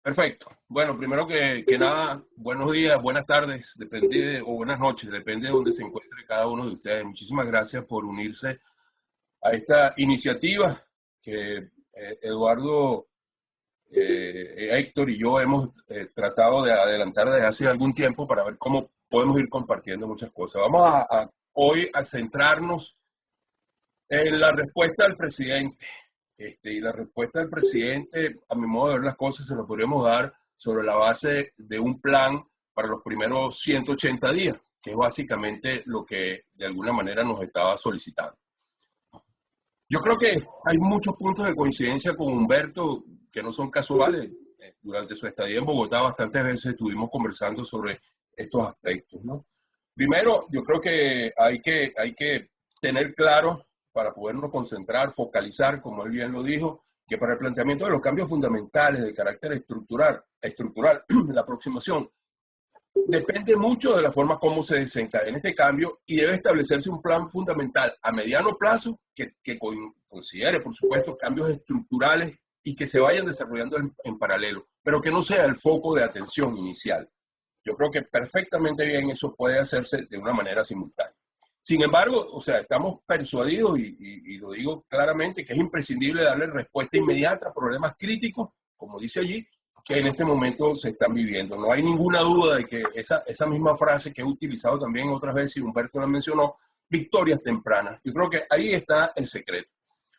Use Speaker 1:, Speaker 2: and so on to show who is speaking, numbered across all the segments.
Speaker 1: Perfecto. Bueno, primero que nada, buenos días, buenas tardes, o buenas noches, depende de donde se encuentre cada uno de ustedes. Muchísimas gracias por unirse a esta iniciativa que Eduardo, Héctor y yo hemos tratado de adelantar desde hace algún tiempo para ver cómo podemos ir compartiendo muchas cosas. Vamos hoy a centrarnos en la respuesta del presidente. Y la respuesta del presidente, a mi modo de ver las cosas, se lo podríamos dar sobre la base de un plan para los primeros 180 días, que es básicamente lo que de alguna manera nos estaba solicitando. Yo creo que hay muchos puntos de coincidencia con Humberto que no son casuales. Durante su estadía en Bogotá bastantes veces estuvimos conversando sobre estos aspectos, ¿no? Primero, yo creo que hay que tener claro para podernos concentrar, focalizar, como él bien lo dijo, que para el planteamiento de los cambios fundamentales de carácter estructural la aproximación depende mucho de la forma como se desencadena este cambio y debe establecerse un plan fundamental a mediano plazo que considere, por supuesto, cambios estructurales y que se vayan desarrollando en paralelo, pero que no sea el foco de atención inicial. Yo creo que perfectamente bien eso puede hacerse de una manera simultánea. Sin embargo, o sea, estamos persuadidos y lo digo claramente que es imprescindible darle respuesta inmediata a problemas críticos, como dice allí, que en este momento se están viviendo. No hay ninguna duda de que esa misma frase que he utilizado también otras veces y Humberto la mencionó, victorias tempranas. Yo creo que ahí está el secreto.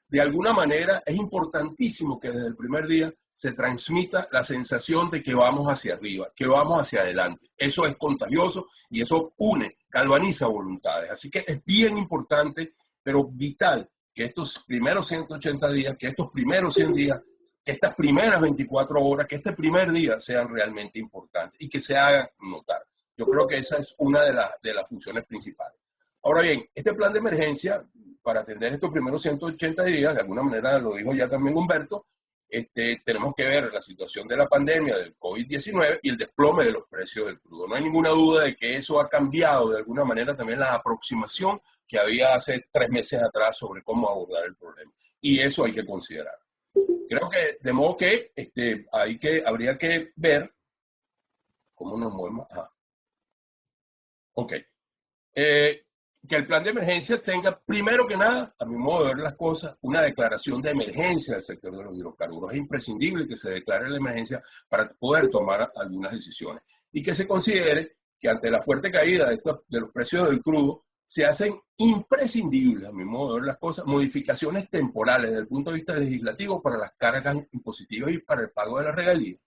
Speaker 1: De alguna manera es importantísimo que desde el primer día se transmita la sensación de que vamos hacia arriba, que vamos hacia adelante. Eso es contagioso y eso une, galvaniza voluntades. Así que es bien importante, pero vital, que estos primeros 180 días, que estos primeros 100 días, que estas primeras 24 horas, que este primer día sean realmente importantes y que se hagan notar. Yo creo que esa es una de las funciones principales. Ahora bien, este plan de emergencia para atender estos primeros 180 días, de alguna manera lo dijo ya también Humberto, tenemos que ver la situación de la pandemia del COVID-19 y el desplome de los precios del crudo. No hay ninguna duda de que eso ha cambiado de alguna manera también la aproximación que había hace 3 meses atrás sobre cómo abordar el problema. Y eso hay que considerar. Creo que, de modo que, habría que ver cómo nos movemos. Ajá. Ok. Que el plan de emergencia tenga, primero que nada, a mi modo de ver las cosas, una declaración de emergencia del sector de los hidrocarburos. Es imprescindible que se declare la emergencia para poder tomar algunas decisiones y que se considere que ante la fuerte caída de los precios del crudo, se hacen imprescindibles, a mi modo de ver las cosas, modificaciones temporales desde el punto de vista legislativo para las cargas impositivas y para el pago de las regalías.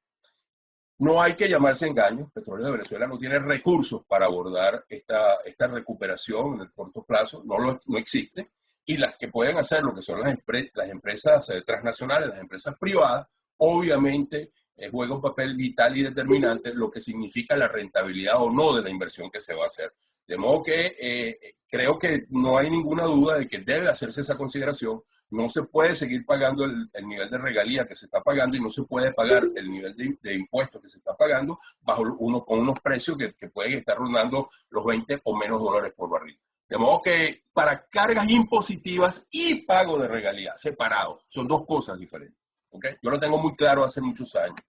Speaker 1: No hay que llamarse engaños, Petróleo de Venezuela no tiene recursos para abordar esta recuperación en el corto plazo, no existe, y las que pueden hacer lo que son las empresas transnacionales, las empresas privadas, obviamente juega un papel vital y determinante lo que significa la rentabilidad o no de la inversión que se va a hacer. De modo que creo que no hay ninguna duda de que debe hacerse esa consideración. No se puede seguir pagando el nivel de regalía que se está pagando y no se puede pagar el nivel de impuestos que se está pagando con unos precios que pueden estar rondando los 20 o menos dólares por barril. De modo que para cargas impositivas y pago de regalía separados, son dos cosas diferentes. ¿Okay? Yo lo tengo muy claro hace muchos años.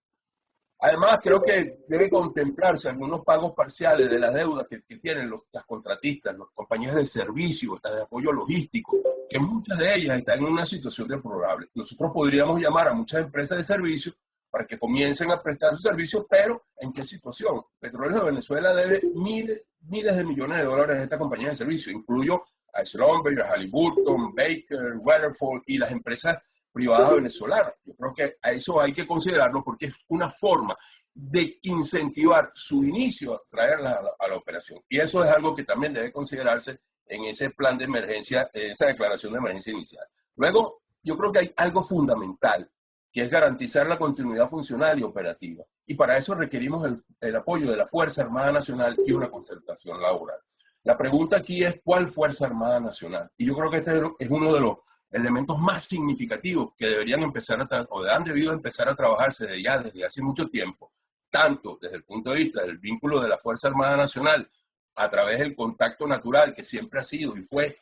Speaker 1: Además, creo que debe contemplarse algunos pagos parciales de las deudas que tienen las contratistas, las compañías de servicio, las de apoyo logístico, que muchas de ellas están en una situación deplorable. Nosotros podríamos llamar a muchas empresas de servicio para que comiencen a prestar sus servicios, pero ¿en qué situación? Petróleo de Venezuela debe miles de millones de dólares a esta compañía de servicio. Incluyo a Schlumberger, a Halliburton, Baker, Weatherford y las empresas privada venezolana. Yo creo que a eso hay que considerarlo porque es una forma de incentivar su inicio a traerla a la operación. Y eso es algo que también debe considerarse en ese plan de emergencia, esa declaración de emergencia inicial. Luego, yo creo que hay algo fundamental, que es garantizar la continuidad funcional y operativa. Y para eso requerimos el apoyo de la Fuerza Armada Nacional y una concertación laboral. La pregunta aquí es, ¿cuál Fuerza Armada Nacional? Y yo creo que este es uno de los elementos más significativos que deberían empezar o han debido empezar a trabajarse desde hace mucho tiempo, tanto desde el punto de vista del vínculo de la Fuerza Armada Nacional a través del contacto natural que siempre ha sido y fue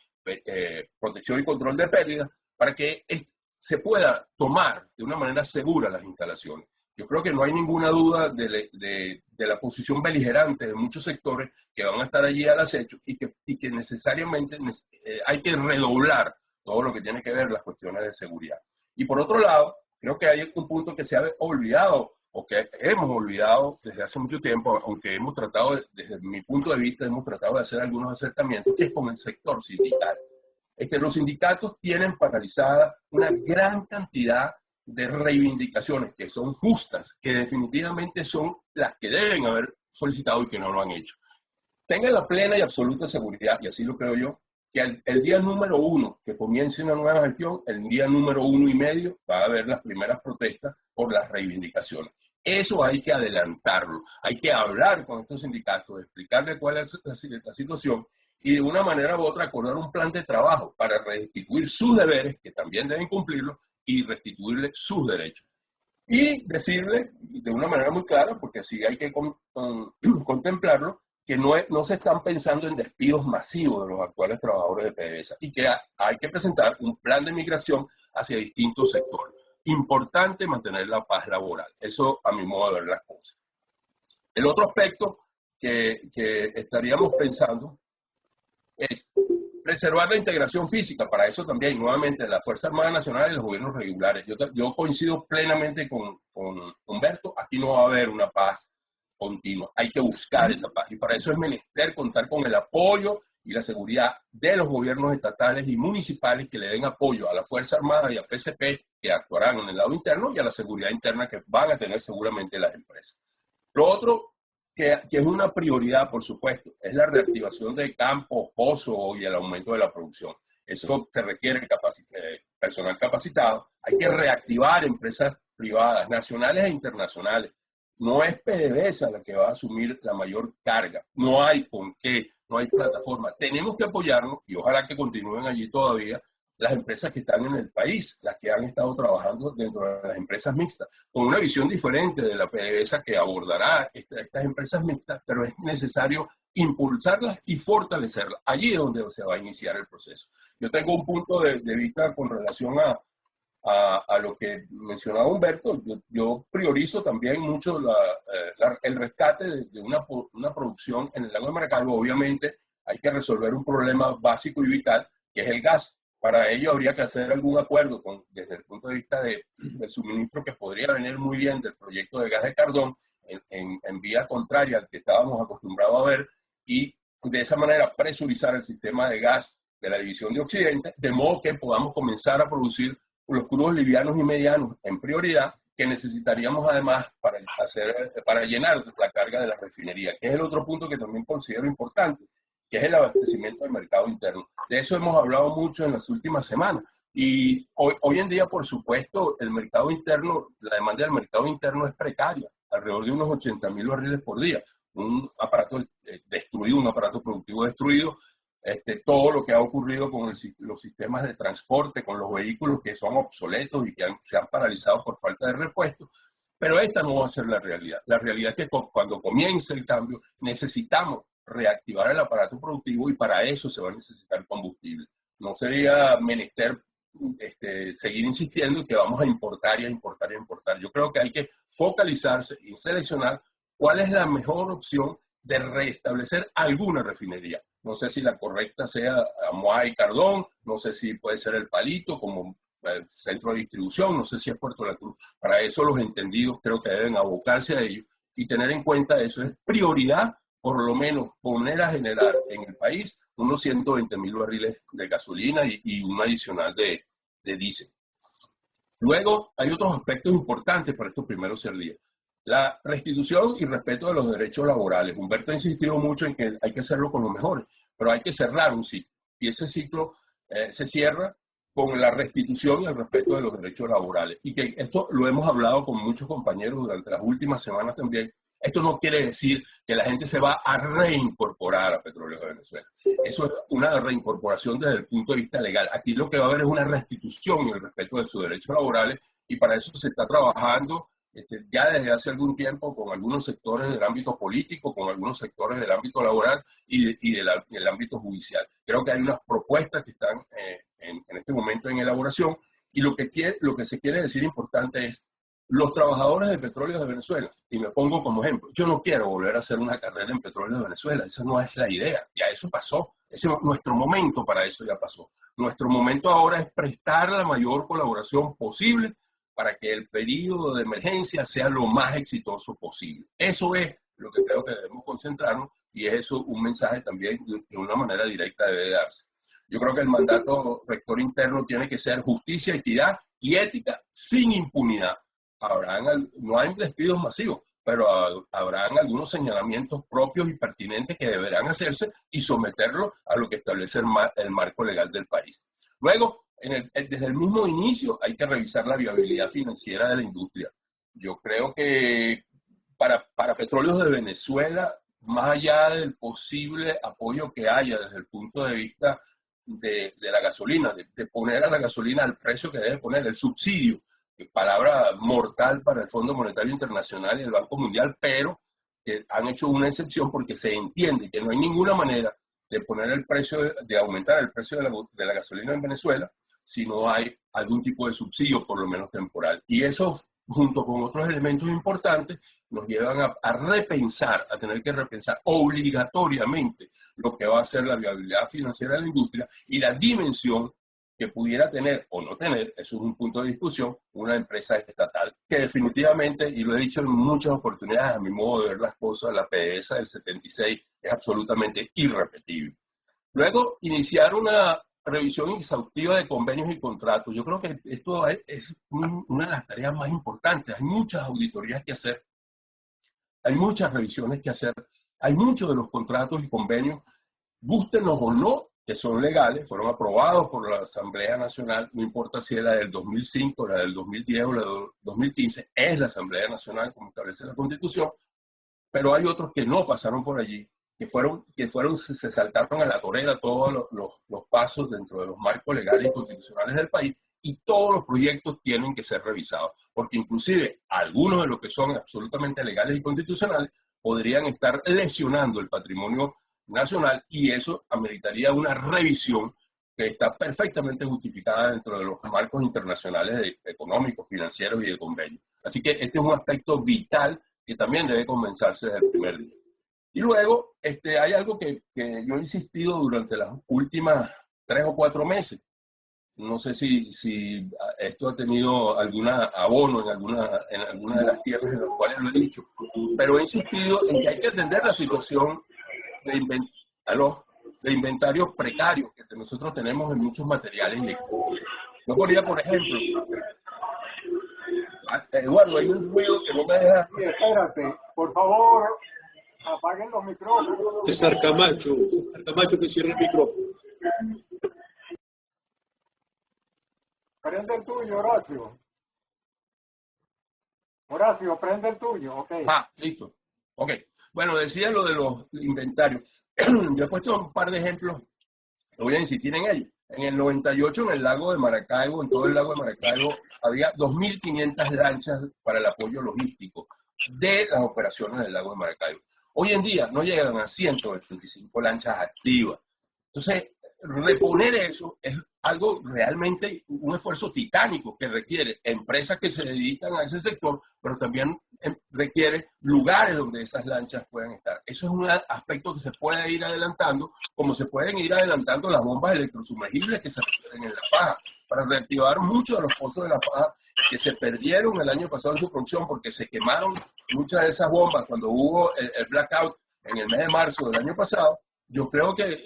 Speaker 1: protección y control de pérdidas, para que se pueda tomar de una manera segura las instalaciones. Yo creo que no hay ninguna duda de la posición beligerante de muchos sectores que van a estar allí al acecho y que necesariamente hay que redoblar todo lo que tiene que ver las cuestiones de seguridad. Y por otro lado, creo que hay un punto que se ha olvidado o que hemos olvidado desde hace mucho tiempo, aunque hemos tratado, desde mi punto de vista, hemos tratado de hacer algunos acercamientos, que es con el sector sindical. Es que los sindicatos tienen paralizada una gran cantidad de reivindicaciones que son justas, que definitivamente son las que deben haber solicitado y que no lo han hecho. Tengan la plena y absoluta seguridad, y así lo creo yo, que el día número 1 que comience una nueva gestión, el día número 1 y medio va a haber las primeras protestas por las reivindicaciones. Eso hay que adelantarlo, hay que hablar con estos sindicatos, explicarles cuál es la situación y de una manera u otra acordar un plan de trabajo para restituir sus deberes, que también deben cumplirlos, y restituirle sus derechos. Y decirle de una manera muy clara, porque así hay que contemplarlo, que no se están pensando en despidos masivos de los actuales trabajadores de PDVSA y que hay que presentar un plan de migración hacia distintos sectores. Importante mantener la paz laboral. Eso a mi modo de ver las cosas. El otro aspecto que estaríamos pensando es preservar la integración física. Para eso también, nuevamente, la Fuerza Armada Nacional y los gobiernos regulares. Yo coincido plenamente con Humberto. Aquí no va a haber una paz continua. Hay que buscar esa paz. Y para eso es menester contar con el apoyo y la seguridad de los gobiernos estatales y municipales que le den apoyo a la Fuerza Armada y a PCP, que actuarán en el lado interno, y a la seguridad interna que van a tener seguramente las empresas. Lo otro que es una prioridad, por supuesto, es la reactivación de campos, pozos y el aumento de la producción. Eso se requiere personal capacitado. Hay que reactivar empresas privadas, nacionales e internacionales. No es PDVSA la que va a asumir la mayor carga. No hay con qué, no hay plataforma. Tenemos que apoyarnos y ojalá que continúen allí todavía las empresas que están en el país, las que han estado trabajando dentro de las empresas mixtas, con una visión diferente de la PDVSA que abordará estas empresas mixtas, pero es necesario impulsarlas y fortalecerlas. Allí es donde se va a iniciar el proceso. Yo tengo un punto de vista con relación a lo que mencionaba Humberto. Yo priorizo también mucho el rescate de una producción en el lago de Maracaibo. Obviamente hay que resolver un problema básico y vital, que es el gas. Para ello habría que hacer algún acuerdo desde el punto de vista del suministro, que podría venir muy bien del proyecto de gas de Cardón, en vía contraria al que estábamos acostumbrados a ver, y de esa manera presurizar el sistema de gas de la división de Occidente, de modo que podamos comenzar a producir los crudos livianos y medianos en prioridad, que necesitaríamos además para llenar la carga de la refinería, que es el otro punto que también considero importante, que es el abastecimiento del mercado interno. De eso hemos hablado mucho en las últimas semanas. Y hoy en día, por supuesto, el mercado interno, la demanda del mercado interno es precaria, alrededor de unos 80.000 barriles por día. Un aparato destruido, un aparato productivo destruido, todo lo que ha ocurrido con los sistemas de transporte, con los vehículos que son obsoletos y que se han paralizado por falta de repuesto. Pero esta no va a ser la realidad. La realidad es que cuando comience el cambio necesitamos reactivar el aparato productivo y para eso se va a necesitar combustible. No sería menester seguir insistiendo en que vamos a importar y a importar y a importar. Yo creo que hay que focalizarse y seleccionar cuál es la mejor opción de restablecer alguna refinería. No sé si la correcta sea Amoa y Cardón, no sé si puede ser El Palito como centro de distribución, no sé si es Puerto La Cruz. Para eso los entendidos creo que deben abocarse a ello y tener en cuenta eso. Es prioridad, por lo menos, poner a generar en el país unos 120.000 barriles de gasolina y un adicional de diésel. Luego, hay otros aspectos importantes para estos primeros 100 días. La restitución y respeto de los derechos laborales. Humberto ha insistido mucho en que hay que hacerlo con los mejores, pero hay que cerrar un ciclo. Y ese ciclo se cierra con la restitución y el respeto de los derechos laborales. Y que esto lo hemos hablado con muchos compañeros durante las últimas semanas también. Esto no quiere decir que la gente se va a reincorporar a Petróleos de Venezuela. Eso es una reincorporación desde el punto de vista legal. Aquí lo que va a haber es una restitución y el respeto de sus derechos laborales, y para eso se está trabajando ya desde hace algún tiempo con algunos sectores del ámbito político, con algunos sectores del ámbito laboral y del ámbito judicial. Creo que hay unas propuestas que están en este momento en elaboración, y lo que se quiere decir importante es Los trabajadores de Petróleos de Venezuela, y me pongo como ejemplo, yo no quiero volver a hacer una carrera en Petróleos de Venezuela, esa no es la idea, ya eso pasó, nuestro momento para eso ya pasó. Nuestro momento ahora es prestar la mayor colaboración posible para que el periodo de emergencia sea lo más exitoso posible. Eso es lo que creo que debemos concentrarnos y es eso un mensaje también de una manera directa debe darse. Yo creo que el mandato rector interno tiene que ser justicia, equidad y ética sin impunidad. No hay despidos masivos, pero habrán algunos señalamientos propios y pertinentes que deberán hacerse y someterlo a lo que establece el marco legal del país. Luego, desde el mismo inicio hay que revisar la viabilidad financiera de la industria. Yo creo que para Petróleos de Venezuela, más allá del posible apoyo que haya desde el punto de vista de la gasolina, de poner a la gasolina al precio que debe poner, el subsidio, palabra mortal para el Fondo Monetario Internacional y el Banco Mundial, pero que han hecho una excepción porque se entiende que no hay ninguna manera de poner el precio, de aumentar el precio de la gasolina en Venezuela si no hay algún tipo de subsidio, por lo menos temporal. Y eso, junto con otros elementos importantes, nos llevan a repensar, a tener que repensar obligatoriamente lo que va a ser la viabilidad financiera de la industria y la dimensión que pudiera tener o no tener, eso es un punto de discusión, una empresa estatal, que definitivamente, y lo he dicho en muchas oportunidades, a mi modo de ver las cosas, la PDVSA del 76 es absolutamente irrepetible. Luego, iniciar una revisión exhaustiva de convenios y contratos. Yo creo que esto es una de las tareas más importantes. Hay muchas auditorías que hacer, hay muchas revisiones que hacer, hay muchos de los contratos y convenios, gústenos o no, que son legales, fueron aprobados por la Asamblea Nacional, no importa si es la del 2005, la del 2010 o la del 2015, es la Asamblea Nacional como establece la Constitución, pero hay otros que no pasaron por allí, se saltaron a la torera todos los pasos dentro de los marcos legales y constitucionales del país, y todos los proyectos tienen que ser revisados, porque inclusive algunos de los que son absolutamente legales y constitucionales podrían estar lesionando el patrimonio nacional y eso ameritaría una revisión que está perfectamente justificada dentro de los marcos internacionales económicos, financieros y de convenio. Así que este es un aspecto vital que también debe comenzarse desde el primer día. Y luego, hay algo que yo he insistido durante las últimas 3 o 4 meses. No sé si esto ha tenido algún abono en alguna de las tierras en las cuales lo he dicho, pero he insistido en que hay que atender la situación de inventarios precarios que nosotros tenemos en muchos materiales y equipos. Yo ponía, por ejemplo, Eduardo, hay un ruido que no me deja...
Speaker 2: Sí, espérate, por favor, apaguen los micrófonos.
Speaker 3: César Camacho que cierre el micrófono.
Speaker 2: Prende el tuyo, Horacio. Horacio, prende el tuyo, ok.
Speaker 1: Listo. Ok. Bueno, decía lo de los inventarios. Yo he puesto un par de ejemplos, voy a insistir en ellos. En el 98, en el lago de Maracaibo, en todo el lago de Maracaibo, había 2.500 lanchas para el apoyo logístico de las operaciones del lago de Maracaibo. Hoy en día no llegan a 125 lanchas activas. Entonces, reponer eso es algo realmente, un esfuerzo titánico que requiere empresas que se dedican a ese sector, pero también requiere lugares donde esas lanchas puedan estar. Eso es un aspecto que se puede ir adelantando, como se pueden ir adelantando las bombas electrosumergibles que se requieren en La Faja, para reactivar muchos de los pozos de La Faja que se perdieron el año pasado en su producción porque se quemaron muchas de esas bombas cuando hubo el blackout en el mes de marzo del año pasado. Yo creo que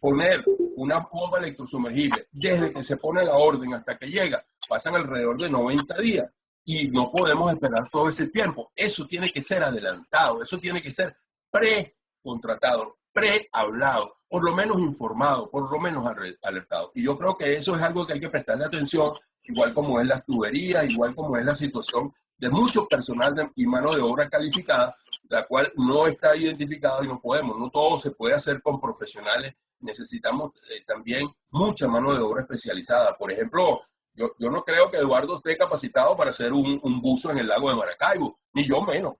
Speaker 1: poner una bomba electrosumergible desde que se pone la orden hasta que llega, pasan alrededor de 90 días y no podemos esperar todo ese tiempo. Eso tiene que ser adelantado, eso tiene que ser pre-contratado, pre-hablado, por lo menos informado, por lo menos alertado. Y yo creo que eso es algo que hay que prestarle atención, igual como es las tuberías, igual como es la situación de mucho personal y mano de obra calificada, la cual no está identificada y no podemos, no todo se puede hacer con profesionales, necesitamos también mucha mano de obra especializada. Por ejemplo, yo no creo que Eduardo esté capacitado para hacer un buzo en el lago de Maracaibo, ni yo menos,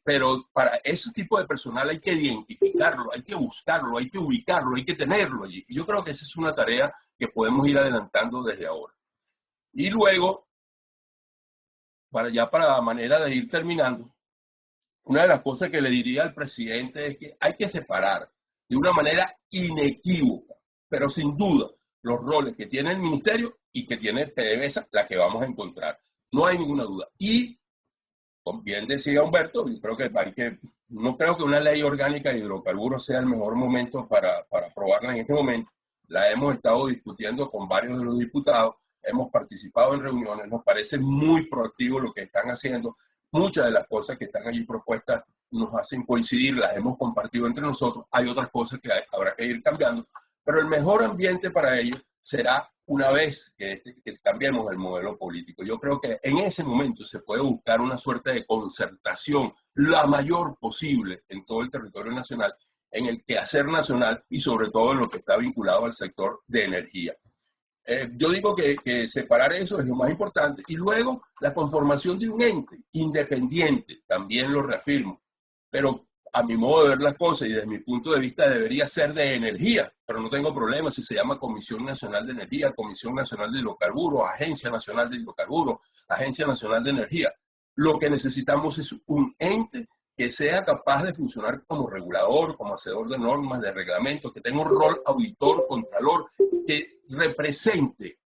Speaker 1: pero para ese tipo de personal hay que identificarlo, hay que buscarlo, hay que ubicarlo, hay que tenerlo allí. Y yo creo que esa es una tarea que podemos ir adelantando desde ahora. Y luego, para manera de ir terminando, una de las cosas que le diría al presidente es que hay que separar de una manera inequívoca, pero sin duda, los roles que tiene el ministerio y que tiene PDVSA, la que vamos a encontrar. No hay ninguna duda. Y, como bien decía Humberto, yo creo que no creo que una ley orgánica de hidrocarburos sea el mejor momento para aprobarla en este momento. La hemos estado discutiendo con varios de los diputados, hemos participado en reuniones, nos parece muy proactivo lo que están haciendo. Muchas de las cosas que están allí propuestas nos hacen coincidir, las hemos compartido entre nosotros. Hay otras cosas que habrá que ir cambiando, pero el mejor ambiente para ello será una vez que cambiemos el modelo político. Yo creo que en ese momento se puede buscar una suerte de concertación la mayor posible en todo el territorio nacional, en el quehacer nacional y sobre todo en lo que está vinculado al sector de energía. Yo digo que separar eso es lo más importante. Y luego la conformación de un ente independiente, también lo reafirmo, pero a mi modo de ver las cosas y desde mi punto de vista debería ser de energía, pero no tengo problema si se llama Comisión Nacional de Energía, Comisión Nacional de Hidrocarburos, Agencia Nacional de Hidrocarburos, Agencia Nacional de Energía. Lo que necesitamos es un ente que sea capaz de funcionar como regulador, como hacedor de normas, de reglamentos, que tenga un rol auditor, contralor, que represente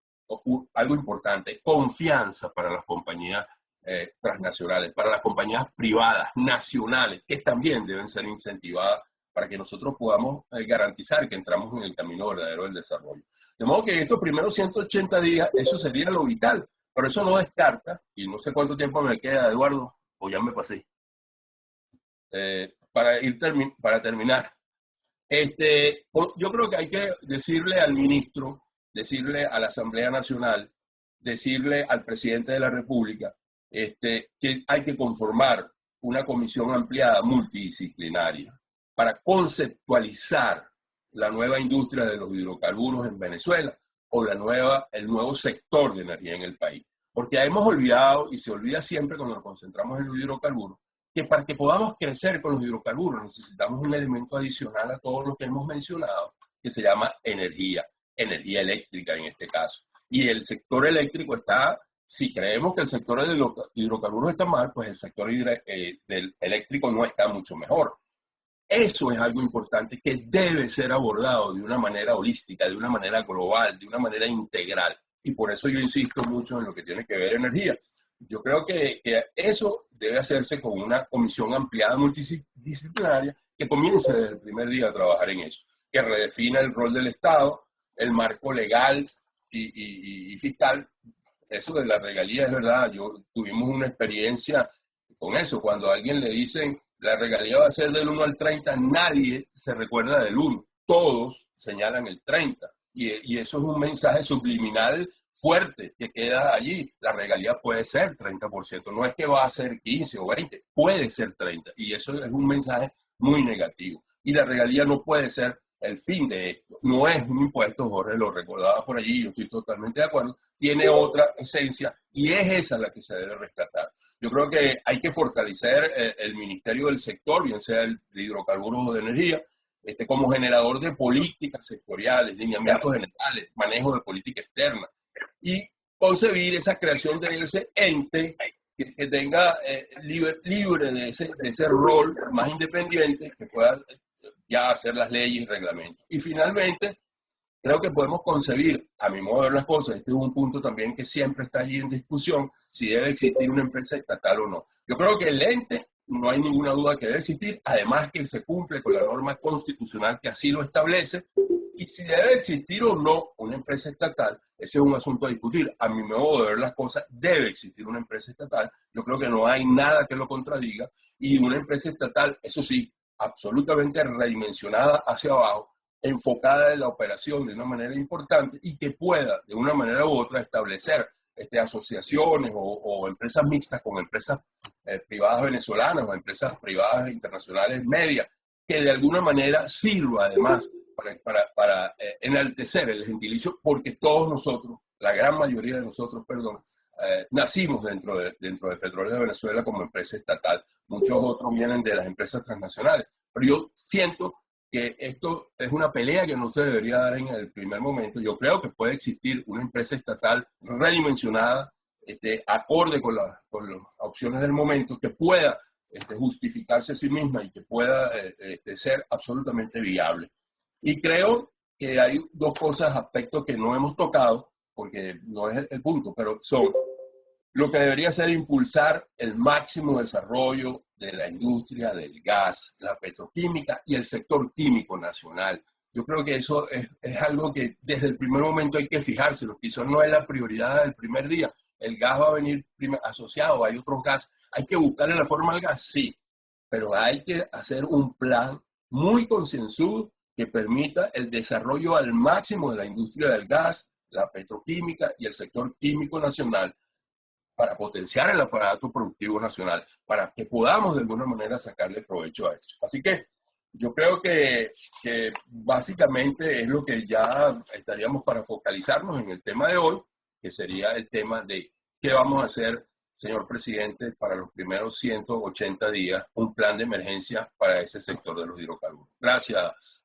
Speaker 1: algo importante, confianza para las compañías transnacionales, para las compañías privadas, nacionales, que también deben ser incentivadas para que nosotros podamos garantizar que entramos en el camino verdadero del desarrollo. De modo que en estos primeros 180 días eso sería lo vital, pero eso no descarta, y no sé cuánto tiempo me queda, Eduardo, o ya me pasé, para terminar. Yo creo que hay que decirle al ministro, decirle a la Asamblea Nacional, decirle al presidente de la República, que hay que conformar una comisión ampliada multidisciplinaria para conceptualizar la nueva industria de los hidrocarburos en Venezuela o el nuevo sector de energía en el país. Porque hemos olvidado, y se olvida siempre cuando nos concentramos en los hidrocarburos, que para que podamos crecer con los hidrocarburos necesitamos un elemento adicional a todo lo que hemos mencionado, que se llama energía eléctrica en este caso. Y el sector eléctrico está, si creemos que el sector de los hidrocarburos está mal, pues el sector del eléctrico no está mucho mejor. Eso es algo importante que debe ser abordado de una manera holística, de una manera global, de una manera integral. Y por eso yo insisto mucho en lo que tiene que ver energía. Yo creo que eso debe hacerse con una comisión ampliada multidisciplinaria que comience desde el primer día a trabajar en eso, que redefina el rol del Estado, el marco legal y fiscal. Eso de la regalía es verdad. Tuvimos una experiencia con eso. Cuando a alguien le dicen la regalía va a ser del 1 al 30, nadie se recuerda del 1. Todos señalan el 30. Y eso es un mensaje subliminal fuerte que queda allí. La regalía puede ser 30%, no es que va a ser 15 o 20, puede ser 30, y eso es un mensaje muy negativo. Y la regalía no puede ser el fin de esto, no es un impuesto, Jorge lo recordaba por allí, yo estoy totalmente de acuerdo, tiene otra esencia y es esa la que se debe rescatar. Yo creo que hay que fortalecer el Ministerio del Sector, bien sea el de hidrocarburos o de energía, como generador de políticas sectoriales, lineamientos generales, manejo de política externa, y concebir esa creación de ese ente que tenga libre de ese rol más independiente, que pueda ya hacer las leyes y reglamentos. Y finalmente, creo que podemos concebir, a mi modo de ver las cosas, este es un punto también que siempre está allí en discusión, si debe existir una empresa estatal o no. Yo creo que el ente, no hay ninguna duda que debe existir, además que se cumple con la norma constitucional que así lo establece, y si debe existir o no una empresa estatal, ese es un asunto a discutir. A mi modo de ver las cosas, debe existir una empresa estatal. Yo creo que no hay nada que lo contradiga, y una empresa estatal, eso sí, absolutamente redimensionada hacia abajo, enfocada en la operación de una manera importante y que pueda, de una manera u otra, establecer asociaciones o empresas mixtas con empresas privadas venezolanas o empresas privadas internacionales medias, que de alguna manera sirva además para enaltecer el gentilicio, porque todos nosotros, la gran mayoría de nosotros, perdón, nacimos dentro de Petróleos de Venezuela como empresa estatal. Muchos otros vienen de las empresas transnacionales. Pero yo siento que esto es una pelea que no se debería dar en el primer momento. Yo creo que puede existir una empresa estatal redimensionada, acorde con las opciones del momento, que pueda justificarse a sí misma y que pueda ser absolutamente viable. Y creo que hay dos cosas, aspectos que no hemos tocado, porque no es el punto, pero son lo que debería ser impulsar el máximo desarrollo de la industria del gas, la petroquímica y el sector químico nacional. Yo creo que eso es algo que desde el primer momento hay que fijarse, lo que quizás no es la prioridad del primer día. El gas va a venir asociado, hay otros gas, hay que buscarle la forma al gas, sí, pero hay que hacer un plan muy concienzudo que permita el desarrollo al máximo de la industria del gas, la petroquímica y el sector químico nacional, para potenciar el aparato productivo nacional, para que podamos de alguna manera sacarle provecho a eso. Así que yo creo que básicamente es lo que ya estaríamos para focalizarnos en el tema de hoy, que sería el tema de qué vamos a hacer, señor presidente, para los primeros 180 días, un plan de emergencia para ese sector de los hidrocarburos. Gracias.